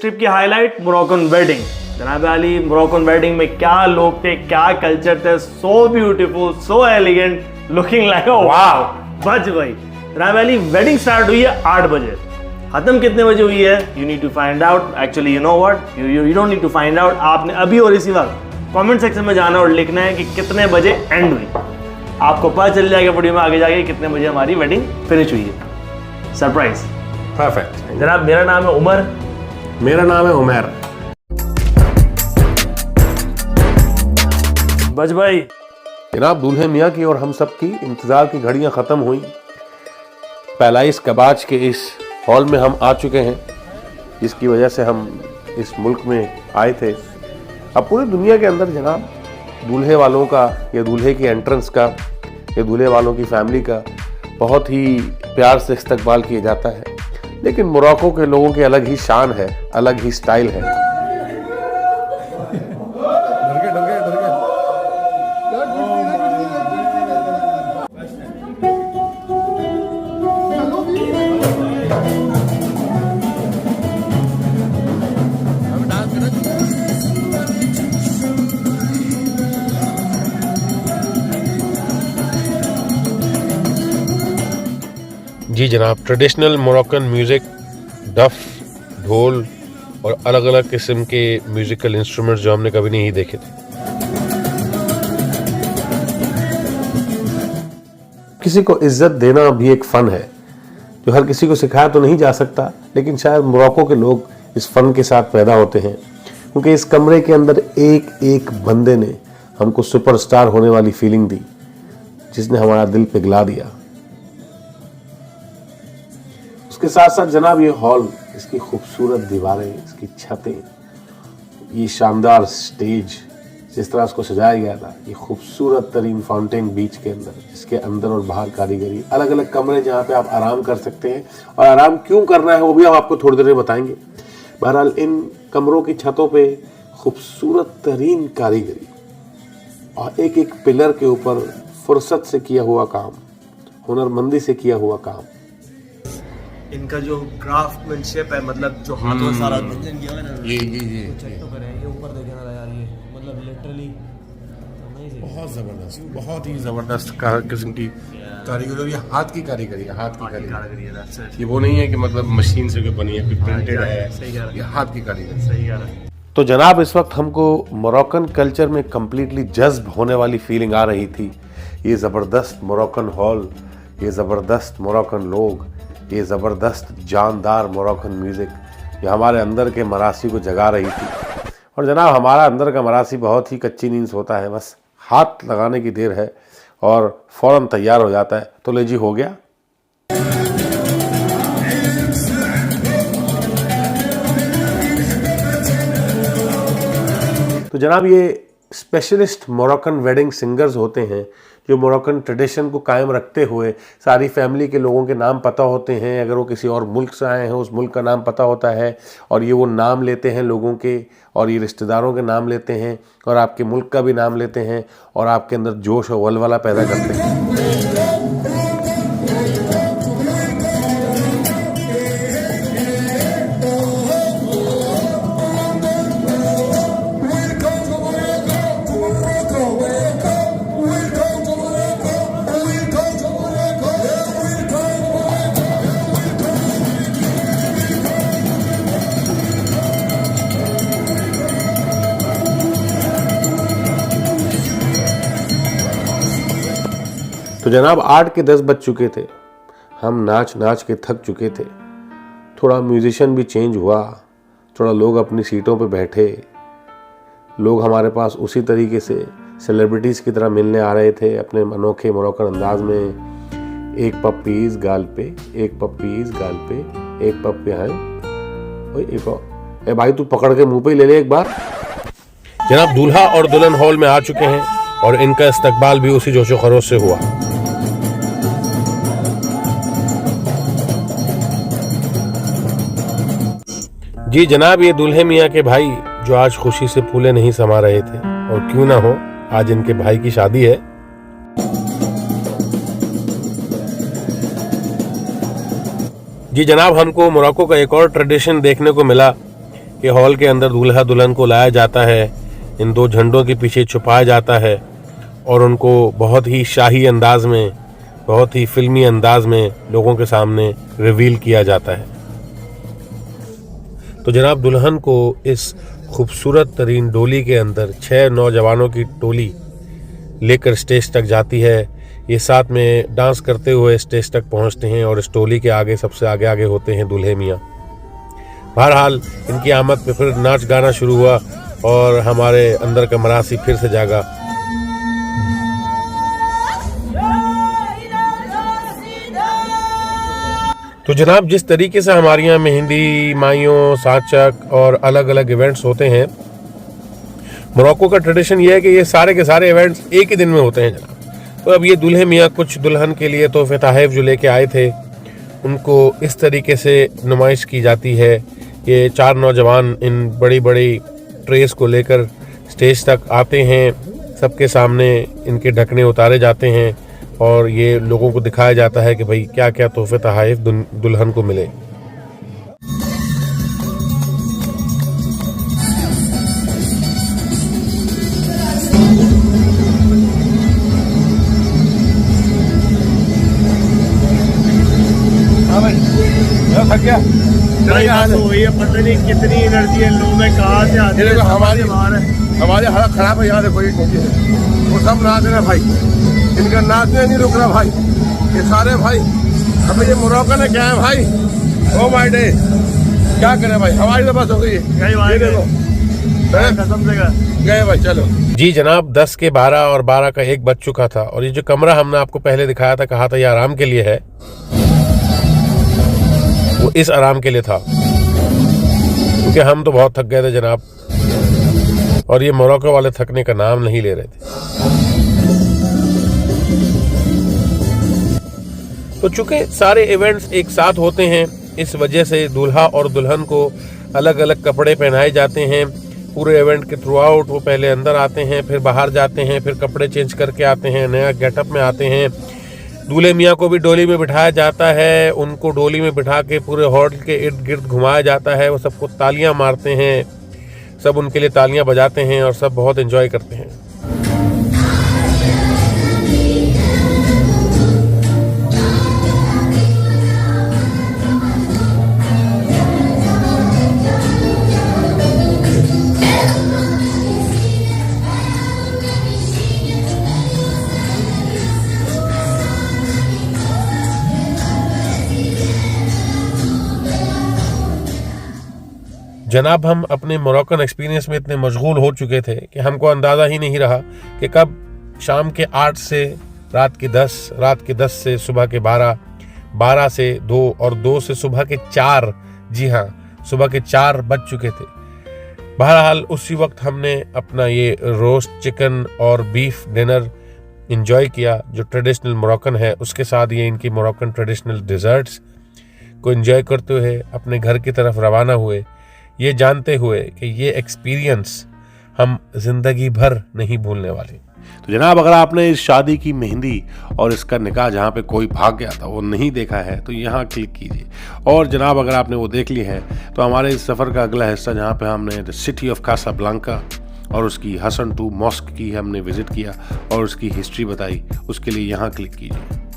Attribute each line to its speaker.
Speaker 1: Trip की highlight Moroccan wedding. जनाब Ali, Moroccan wedding में क्या लोग थे, क्या कल्चर थे, so beautiful, so elegant, looking like wow. बच भाई जनाब अली, वेडिंग स्टार्ट हुई है 8 बजे, खत्म कितने बजे हुई है? You need to find out. Actually you know what, you don't need to find out. आपने अभी और इसी वक्त कमेंट सेक्शन में जाना और लिखना है कि कितने बजे एंड हुई। आपको पता चल जाएगा वीडियो में आगे जाके कितने बजे हमारी वेडिंग फिनिश हुई है। सरप्राइज।
Speaker 2: परफेक्ट।
Speaker 1: जनाब मेरा नाम है उमर।
Speaker 2: मेरा नाम है उमर।
Speaker 1: बज भाई।
Speaker 2: जनाब दूल्हे मियाँ की और हम सब की इंतजार की घड़ियां खत्म हुई। पैलाइस कबाज के इस हॉल में हम आ चुके हैं, जिसकी वजह से हम इस मुल्क में आए थे। अब पूरी दुनिया के अंदर जनाब दूल्हे वालों का या दूल्हे की एंट्रेंस का या दूल्हे वालों की फैमिली का बहुत ही प्यार से इस्तकबाल किया जाता है, लेकिन मोरक्को के लोगों की अलग ही शान है, अलग ही स्टाइल है। जी जनाब, ट्रेडिशनल मोरक्कन म्यूज़िक, डफ, ढोल और अलग अलग किस्म के म्यूज़िकल इंस्ट्रूमेंट्स जो हमने कभी नहीं देखे थे। किसी को इज्जत देना भी एक फ़न है जो हर किसी को सिखाया तो नहीं जा सकता, लेकिन शायद मोरक्को के लोग इस फ़न के साथ पैदा होते हैं, क्योंकि इस कमरे के अंदर एक एक बंदे ने हमको सुपरस्टार होने वाली फीलिंग दी, जिसने हमारा दिल पिघला दिया। उसके साथ साथ जनाब ये हॉल, इसकी खूबसूरत दीवारें, इसकी छतें, ये शानदार स्टेज, जिस तरह उसको सजाया गया था, ये खूबसूरत तरीन फाउंटेन बीच के अंदर, इसके अंदर और बाहर कारीगरी, अलग अलग कमरे जहाँ पे आप आराम कर सकते हैं, और आराम क्यों करना है वो भी हम आपको थोड़ी देर में बताएंगे। बहरहाल इन कमरों की छतों पे खूबसूरत तरीन कारीगरी और एक एक पिलर के ऊपर फुर्सत से किया हुआ काम, हुनरमंदी से किया हुआ काम।
Speaker 1: इनका जो क्राफ्टमैनशिप है, मतलब जो हाथों सारा डिजाइन किया है ना,
Speaker 2: ये
Speaker 1: चेक तो करें। ये ऊपर देखे ना यार, ये मतलब लिटरली
Speaker 2: बहुत जबरदस्त, बहुत ही जबरदस्त किस्म की कारीगरी। ये हाथ की कारीगरी है, हाथ की कारीगरी है। ये वो नहीं है कि मतलब मशीन से कोई बनी है, कोई प्रिंटेड है।
Speaker 1: सही कह रहा है,
Speaker 2: ये हाथ की कारीगरी।
Speaker 1: सही कह रहा है।
Speaker 2: तो जनाब इस वक्त हमको मोरक्कन कल्चर में कम्प्लीटली जज्ब होने वाली फीलिंग आ रही थी। ये ज़बरदस्त मोरक्कन हॉल, ये ज़बरदस्त मोरक्कन लोग, ये ज़बरदस्त जानदार मोरक्कन म्यूज़िक, ये हमारे अंदर के मरासी को जगा रही थी। और जनाब हमारा अंदर का मरासी बहुत ही कच्ची नींद सोता है, बस हाथ लगाने की देर है और फ़ौरन तैयार हो जाता है। तो ले जी, हो गया। तो जनाब ये स्पेशलिस्ट मोरक्कन वेडिंग सिंगर्स होते हैं, जो मोरक्कन ट्रेडिशन को कायम रखते हुए सारी फैमिली के लोगों के नाम पता होते हैं। अगर वो किसी और मुल्क से आए हैं, उस मुल्क का नाम पता होता है, और ये वो नाम लेते हैं लोगों के, और ये रिश्तेदारों के नाम लेते हैं, और आपके मुल्क का भी नाम लेते हैं, और आपके अंदर जोश और वलवला पैदा करते हैं। तो जनाब 8 के 10 बज चुके थे, हम नाच नाच के थक चुके थे। थोड़ा म्यूजिशियन भी चेंज हुआ, थोड़ा लोग अपनी सीटों पे बैठे, लोग हमारे पास उसी तरीके से सेलिब्रिटीज़ की तरह मिलने आ रहे थे अपने अनोखे मोरक्कन अंदाज में। एक पप्पीज़ गाल पे, एक पप्पीज़ गाल पे, एक पप्पी है, एक और। ए भाई तू पकड़ के मुंह पे ले ले एक बार। जनाब दूल्हा और दुल्हन हॉल में आ चुके हैं, और इनका इस्तकबाल भी उसी जोशो खरोश से हुआ। जी जनाब, ये दूल्हे मियाँ के भाई जो आज खुशी से फूले नहीं समा रहे थे, और क्यों ना हो, आज इनके भाई की शादी है। जी जनाब, हमको मोरक्को का एक और ट्रेडिशन देखने को मिला ये हॉल के अंदर दूल्हा दुल्हन को लाया जाता है, इन 2 झंडों के पीछे छुपाया जाता है और उनको बहुत ही शाही अंदाज में, बहुत ही फिल्मी अंदाज में लोगों के सामने रिवील किया जाता है। तो जनाब दुल्हन को इस खूबसूरत तरीन डोली के अंदर 6 नौजवानों की टोली लेकर स्टेज तक जाती है। ये साथ में डांस करते हुए स्टेज तक पहुंचते हैं और इस टोली के आगे सबसे आगे आगे होते हैं दूल्हे मियाँ। बहरहाल इनकी आमद पे फिर नाच गाना शुरू हुआ और हमारे अंदर का मरासी फिर से जागा। तो जनाब जिस तरीके से हमारे यहाँ मेहंदी, माइयों, साचक और अलग अलग इवेंट्स होते हैं, मोरक्को का ट्रेडिशन ये है कि ये सारे के सारे इवेंट्स एक ही दिन में होते हैं जनाब। तो अब ये दूल्हे मियाँ कुछ दुल्हन के लिए तोहफे तोहफ़ जो लेके आए थे उनको इस तरीके से नुमाइश की जाती है। ये 4 नौजवान इन बड़ी बड़ी ट्रेस को लेकर स्टेज तक आते हैं, सबके सामने इनके ढकने उतारे जाते हैं और ये लोगों को दिखाया जाता है कि भाई क्या क्या तोहफे तोहफ़ दुल्हन को मिले।
Speaker 1: पता नहीं कितनी एनर्जी है लोगों में, कहाँ से आती है।
Speaker 3: हमारे हालत खराब है यहाँ, देखो ये वो सब नाच रहे भाई, इनका नाचने नहीं रुक रहा भाई। ये सारे भाई हमें ये मोरक्को ने क्या है भाई, ओ माय डे, क्या करें भाई, हमारी तो बस हो गई
Speaker 1: कसम से
Speaker 3: गए भाई। चलो
Speaker 2: जी जनाब 10 के 12 और 12 का 1 बज चुका था और ये जो कमरा हमने आपको पहले दिखाया था, कहा था ये आराम के लिए है, वो इस आराम के लिए था क्योंकि हम तो बहुत थक गए थे जनाब और ये मोरक्को वाले थकने का नाम नहीं ले रहे थे। तो चूंकि सारे इवेंट्स एक साथ होते हैं, इस वजह से दूल्हा और दुल्हन को अलग अलग कपड़े पहनाए जाते हैं। पूरे इवेंट के थ्रू आउट वो पहले अंदर आते हैं, फिर बाहर जाते हैं, फिर कपड़े चेंज करके आते हैं, नया गेटअप में आते हैं। दूल्हे मियाँ को भी डोली में बिठाया जाता है, उनको डोली में बिठा के पूरे हॉल के इर्द गिर्द घुमाया जाता है। वो सबको तालियां मारते हैं, सब उनके लिए तालियां बजाते हैं और सब बहुत एंजॉय करते हैं। जनाब हम अपने मोरक्कन एक्सपीरियंस में इतने मशगूल हो चुके थे कि हमको अंदाज़ा ही नहीं रहा कि कब शाम के 8 से रात के 10, रात के 10 से सुबह के 12, 12 से 2 और 2 से सुबह के 4, जी हाँ सुबह के 4 बज चुके थे। बहरहाल उसी वक्त हमने अपना ये रोस्ट चिकन और बीफ डिनर इंजॉय किया जो ट्रेडिशनल मोरक्कन है, उसके साथ ये इनकी मोरक्कन ट्रेडिशनल डिज़र्ट्स को एंजॉय करते हुए अपने घर की तरफ रवाना हुए, ये जानते हुए कि ये एक्सपीरियंस हम जिंदगी भर नहीं भूलने वाले।
Speaker 4: तो जनाब अगर आपने इस शादी की मेहंदी और इसका निकाह जहाँ पे कोई भाग गया था वो नहीं देखा है तो यहाँ क्लिक कीजिए। और जनाब अगर आपने वो देख ली है तो हमारे इस सफ़र का अगला हिस्सा जहाँ पे हमने द सिटी ऑफ कासाब्लांका और उसकी हसन 2 मॉस्क की हमने विज़िट किया और उसकी हिस्ट्री बताई, उसके लिए यहाँ क्लिक कीजिए।